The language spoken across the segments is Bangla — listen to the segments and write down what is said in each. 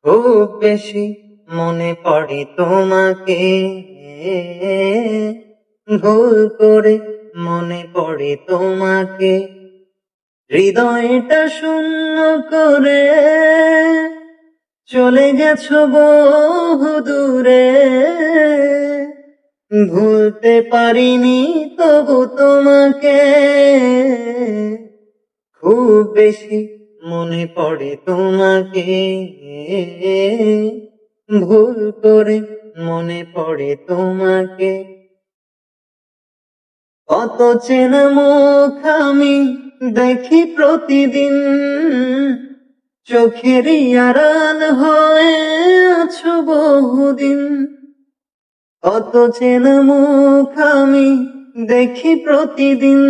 খুব বেশি মনে পড়ে তোমাকে, ভুল করে মনে পড়ে তোমাকে, হৃদয়টা শূন্য করে চলে গেছো বহু দূরে। ভুলতে পারিনি তবু তোমাকে, খুব বেশি মনে পড়ে তোমাকে, ভুল করে মনে পড়ে তোমাকে। কত চেনা মুখ আমি দেখি প্রতিদিন, চোখেরই আড়াল হয়ে আছো বহুদিন। কত চেনা মুখ আমি দেখি প্রতিদিন,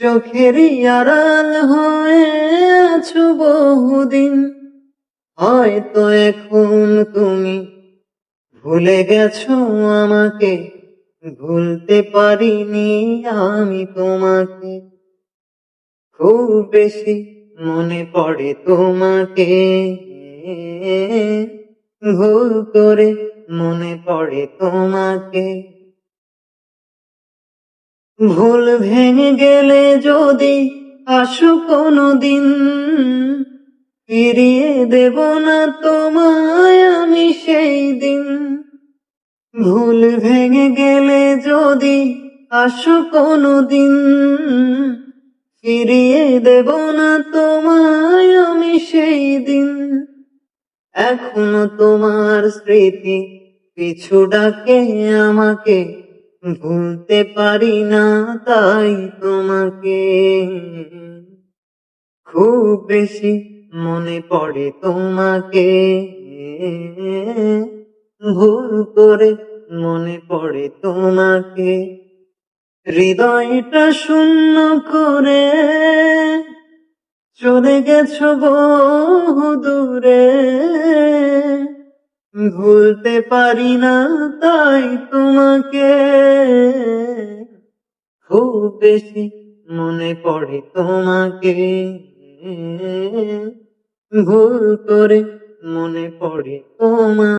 চোখেরই আড়াল হয়ে আছো বহুদিন। হয়তো এখন তুমি ভুলে গেছো আমাকে, ভুলতে পারিনি আমি তোমাকে। খুব বেশি মনে পড়ে তোমাকে, ভুল করে মনে পড়ে তোমাকে। ভুল ভেঙে গেলে যদি আসো কোনোদিন, ফিরিয়ে দেব না তোমায় আমি সেই দিন। ভুল ভেঙে গেলে যদি আসো কোনোদিন, ফিরিয়ে দেব না তোমায় আমি সেই দিন। এখনো তোমার স্মৃতি পিছু ডাকে আমাকে, ভুলতে পারি না তাই তোমাকে। খুব বেশি মনে পড়ে তোমাকে, ভুল করে মনে পড়ে তোমাকে, হৃদয়টা শূন্য করে চলে গেছো বহু দূরে। ভুলতে পারি না তাই তোমাকে, খুব বেশি মনে পড়ে তোমাকে, ভুল করে মনে পড়ে তোমাকে।